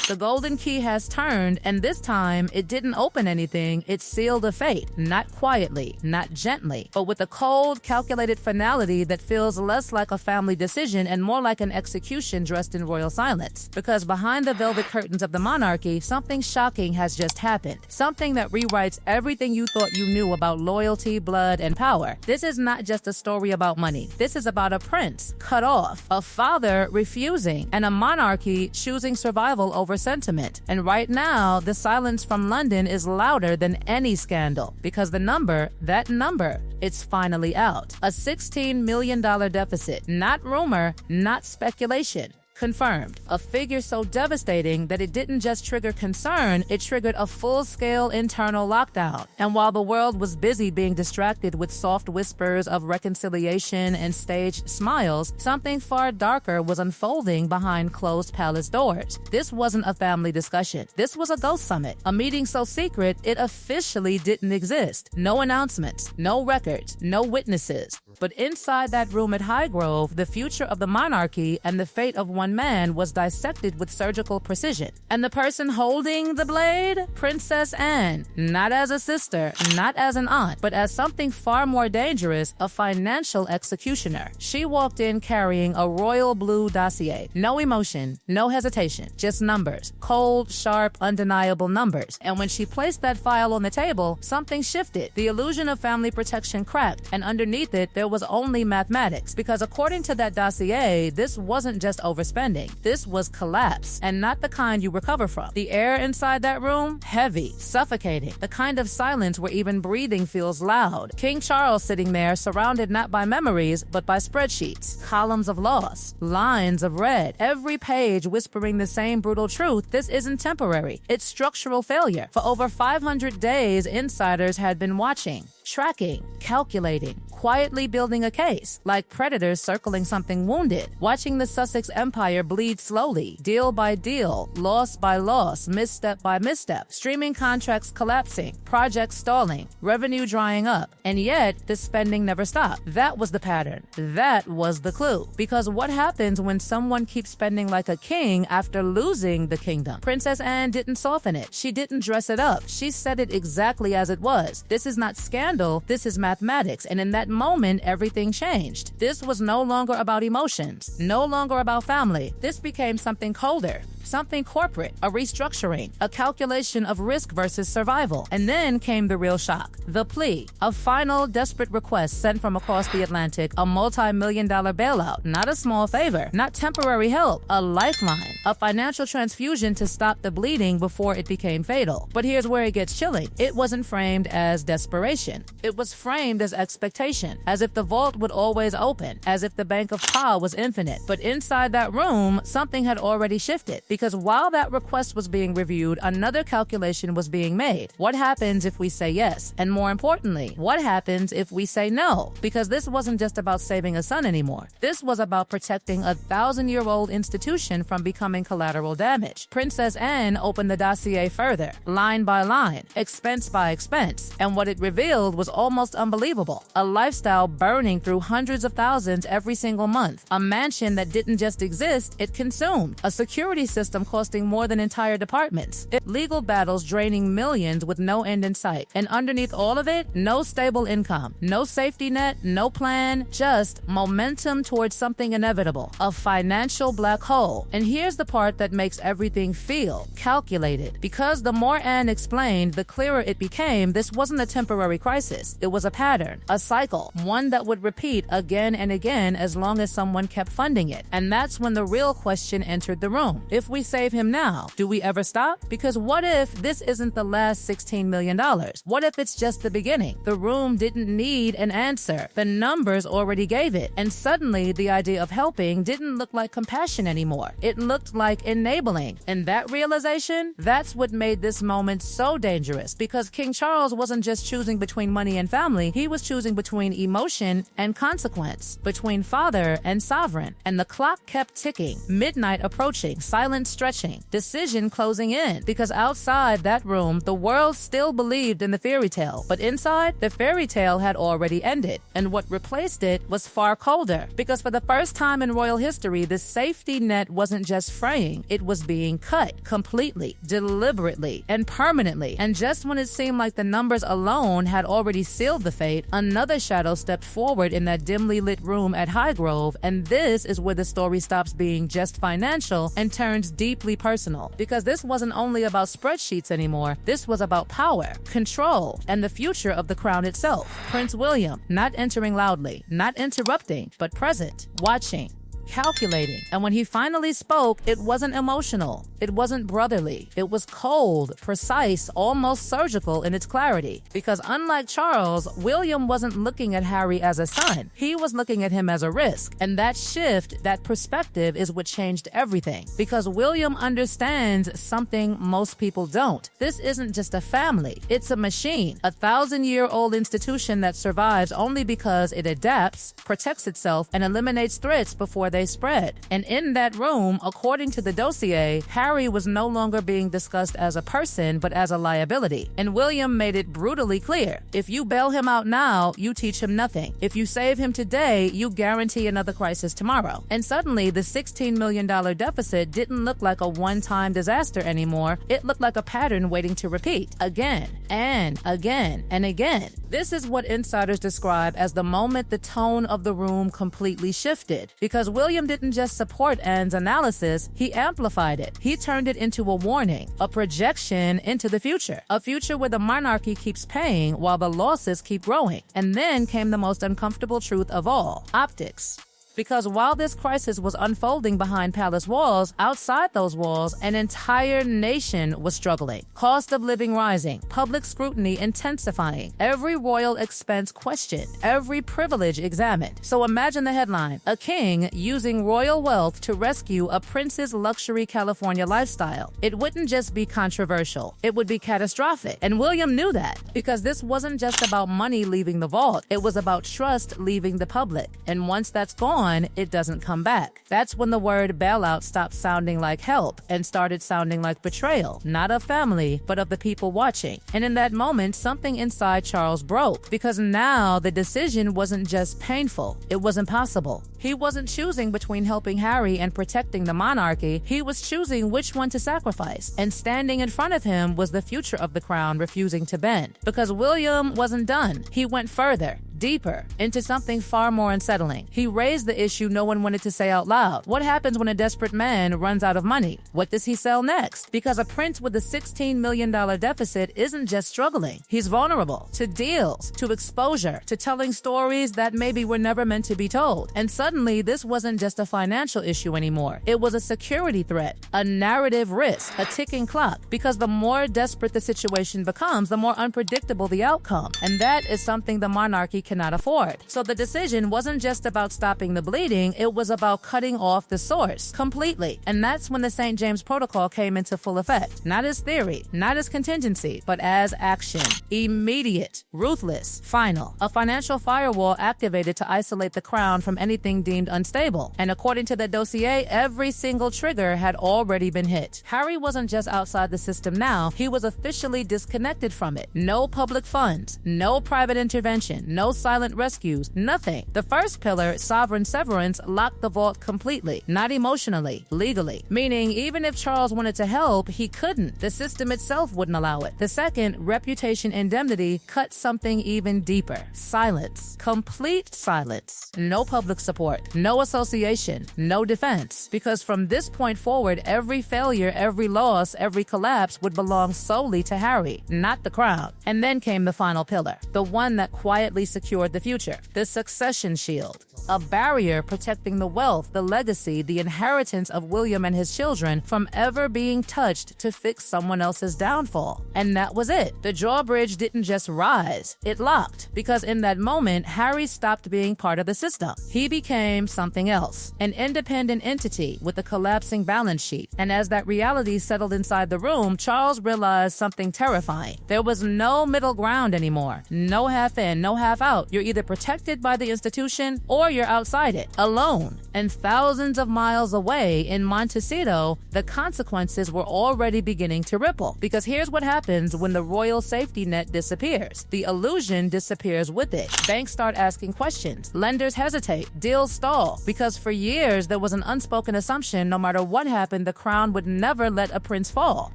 The golden key has turned, and this time it didn't open anything, it sealed a fate. Not quietly, not gently, but with a cold, calculated finality that feels less like a family decision and more like an execution dressed in royal silence. Because behind the velvet curtains of the monarchy, something shocking has just happened. Something that rewrites everything you thought you knew about loyalty, blood, and power. This is not just a story about money. This is about a prince cut off, a father refusing, and a monarchy choosing survival over sentiment. And right now, the silence from London is louder than any scandal, because the number, that number, it's finally out. A $16 million deficit. Not rumor, not speculation. Confirmed. A figure so devastating that it didn't just trigger concern, it triggered a full-scale internal lockdown. And while the world was busy being distracted with soft whispers of reconciliation and staged smiles, something far darker was unfolding behind closed palace doors. This wasn't a family discussion. This was a ghost summit. A meeting so secret, it officially didn't exist. No announcements, no records, no witnesses. But inside that room at Highgrove, the future of the monarchy and the fate of one man was dissected with surgical precision. And the person holding the blade? Princess Anne. Not as a sister, not as an aunt, but as something far more dangerous, a financial executioner. She walked in carrying a royal blue dossier. No emotion, no hesitation, just numbers. Cold, sharp, undeniable numbers. And when she placed that file on the table, something shifted. The illusion of family protection cracked, and underneath it, there was only mathematics. Because according to that dossier, this wasn't just overspending. This was collapse, and not the kind you recover from. The air inside that room, heavy, suffocating, the kind of silence where even breathing feels loud. King Charles sitting there, surrounded not by memories, but by spreadsheets, columns of loss, lines of red, every page whispering the same brutal truth. This isn't temporary. It's structural failure. For over 500 days, insiders had been watching, tracking, calculating, quietly building a case, like predators circling something wounded, watching the Sussex empire bleed slowly, deal by deal, loss by loss, misstep by misstep, streaming contracts collapsing, projects stalling, revenue drying up, and yet the spending never stopped. That was the pattern. That was the clue. Because what happens when someone keeps spending like a king after losing the kingdom? Princess Anne didn't soften it. She didn't dress it up. She said it exactly as it was. This is not scandal, this is mathematics, and in that moment, everything changed. This was no longer about emotions, no longer about family. This became something colder, something corporate, a restructuring, a calculation of risk versus survival. And then came the real shock. The plea, a final desperate request sent from across the Atlantic, a multi-million-dollar bailout, not a small favor, not temporary help, a lifeline, a financial transfusion to stop the bleeding before it became fatal. But here's where it gets chilling. It wasn't framed as desperation. It was framed as expectation, as if the vault would always open, as if the bank of Pa was infinite. But inside that room, something had already shifted. Because while that request was being reviewed, another calculation was being made. What happens if we say yes? And more importantly, what happens if we say no? Because this wasn't just about saving a son anymore. This was about protecting a 1,000-year-old institution from becoming collateral damage. Princess Anne opened the dossier further, line by line, expense by expense. And what it revealed was almost unbelievable. A lifestyle burning through hundreds of thousands every single month. A mansion that didn't just exist, it consumed. A security system costing more than entire departments. Legal battles draining millions with no end in sight. And underneath all of it, no stable income, no safety net, no plan, just momentum towards something inevitable. A financial black hole. And here's the part that makes everything feel calculated. Because the more Anne explained, the clearer it became, this wasn't a temporary crisis. It was a pattern, a cycle, one that would repeat again and again as long as someone kept funding it. And that's when the real question entered the room. If we save him now, do we ever stop? Because what if this isn't the last $16 million? What if it's just the beginning? The room didn't need an answer. The numbers already gave it. And suddenly, the idea of helping didn't look like compassion anymore. It looked like enabling. And that realization, that's what made this moment so dangerous. Because King Charles wasn't just choosing between money and family, he was choosing between emotion and consequence, between father and sovereign. And the clock kept ticking, midnight approaching, silent silent stretching, decision closing in, because outside that room, the world still believed in the fairy tale, but inside, the fairy tale had already ended, and what replaced it was far colder, because for the first time in royal history, the safety net wasn't just fraying, it was being cut completely, deliberately, and permanently. And just when it seemed like the numbers alone had already sealed the fate, another shadow stepped forward in that dimly lit room at Highgrove, and this is where the story stops being just financial and turns deeply personal. Because this wasn't only about spreadsheets anymore, this was about power, control, and the future of the crown itself. Prince William, not entering loudly, not interrupting, but present, watching, calculating. And when he finally spoke, it wasn't emotional. It wasn't brotherly. It was cold, precise, almost surgical in its clarity. Because unlike Charles, William wasn't looking at Harry as a son. He was looking at him as a risk. And that shift, that perspective is what changed everything. Because William understands something most people don't. This isn't just a family. It's a machine. A 1,000-year-old institution that survives only because it adapts, protects itself, and eliminates threats before they spread. And in that room, according to the dossier, Harry was no longer being discussed as a person, but as a liability. And William made it brutally clear. If you bail him out now, you teach him nothing. If you save him today, you guarantee another crisis tomorrow. And suddenly, the $16 million deficit didn't look like a one-time disaster anymore. It looked like a pattern waiting to repeat again and again and again. This is what insiders describe as the moment the tone of the room completely shifted. Because William didn't just support Anne's analysis, he amplified it. He turned it into a warning, a projection into the future. A future where the monarchy keeps paying while the losses keep growing. And then came the most uncomfortable truth of all: optics. Because while this crisis was unfolding behind palace walls, outside those walls, an entire nation was struggling. Cost of living rising, public scrutiny intensifying, every royal expense questioned, every privilege examined. So imagine the headline: a king using royal wealth to rescue a prince's luxury California lifestyle. It wouldn't just be controversial, it would be catastrophic. And William knew that, because this wasn't just about money leaving the vault, it was about trust leaving the public. And once that's gone, it doesn't come back. That's when the word bailout stopped sounding like help and started sounding like betrayal, not of family, but of the people watching. And in that moment, something inside Charles broke, because now the decision wasn't just painful, it was impossible. He wasn't choosing between helping Harry and protecting the monarchy, he was choosing which one to sacrifice. And standing in front of him was the future of the crown refusing to bend. Because William wasn't done. He went further, deeper, into something far more unsettling. He raised the issue no one wanted to say out loud. What happens when a desperate man runs out of money? What does he sell next? Because a prince with a $16 million deficit isn't just struggling. He's vulnerable to deals, to exposure, to telling stories that maybe were never meant to be told. And suddenly, this wasn't just a financial issue anymore. It was a security threat, a narrative risk, a ticking clock. Because the more desperate the situation becomes, the more unpredictable the outcome. And that is something the monarchy cannot afford. So the decision wasn't just about stopping the bleeding, it was about cutting off the source completely. And that's when the St. James Protocol came into full effect. Not as theory, not as contingency, but as action. Immediate, ruthless, final. A financial firewall activated to isolate the crown from anything deemed unstable. And according to the dossier, every single trigger had already been hit. Harry wasn't just outside the system now, he was officially disconnected from it. No public funds, no private intervention, no silent rescues, nothing. The first pillar, sovereign severance, locked the vault completely, not emotionally, legally. Meaning, even if Charles wanted to help, he couldn't. The system itself wouldn't allow it. The second, reputation indemnity, cut something even deeper. Silence. Complete silence. No public support, no association, no defense. Because from this point forward, every failure, every loss, every collapse would belong solely to Harry, not the crown. And then came the final pillar, the one that quietly secured the future, the succession shield. A barrier protecting the wealth, the legacy, the inheritance of William and his children from ever being touched to fix someone else's downfall. And that was it. The drawbridge didn't just rise, it locked. Because in that moment, Harry stopped being part of the system. He became something else, an independent entity with a collapsing balance sheet. And as that reality settled inside the room, Charles realized something terrifying. There was no middle ground anymore. No half in, no half out. You're either protected by the institution or you're you're outside it, alone. And thousands of miles away in Montecito, the consequences were already beginning to ripple. Because here's what happens when the royal safety net disappears. The illusion disappears with it. Banks start asking questions. Lenders hesitate. Deals stall. Because for years, there was an unspoken assumption no matter what happened, the crown would never let a prince fall.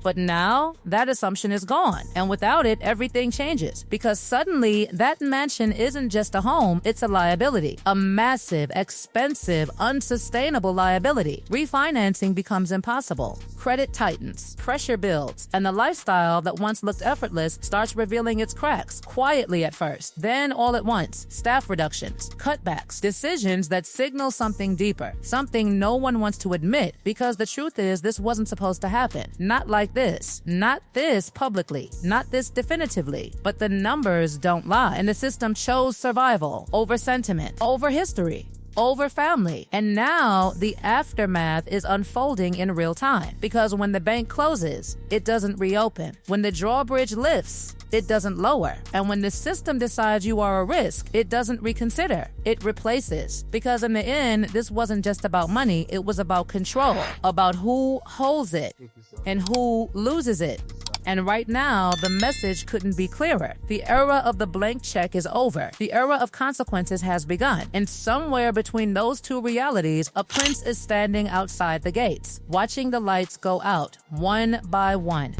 But now, that assumption is gone. And without it, everything changes. Because suddenly, that mansion isn't just a home, it's a liability. A massive, expensive, unsustainable liability. Refinancing becomes impossible. Credit tightens, pressure builds, and the lifestyle that once looked effortless starts revealing its cracks, quietly at first. Then all at once, staff reductions, cutbacks, decisions that signal something deeper, something no one wants to admit, because the truth is this wasn't supposed to happen. Not like this. Not this publicly. Not this definitively. But the numbers don't lie, and the system chose survival over sentiment, over history, over family. And now the aftermath is unfolding in real time. Because when the bank closes, it doesn't reopen. When the drawbridge lifts, it doesn't lower. And when the system decides you are a risk, it doesn't reconsider. It replaces. Because in the end, this wasn't just about money, it was about control, about who holds it and who loses it. And right now, the message couldn't be clearer. The era of the blank check is over. The era of consequences has begun. And somewhere between those two realities, a prince is standing outside the gates, watching the lights go out, one by one.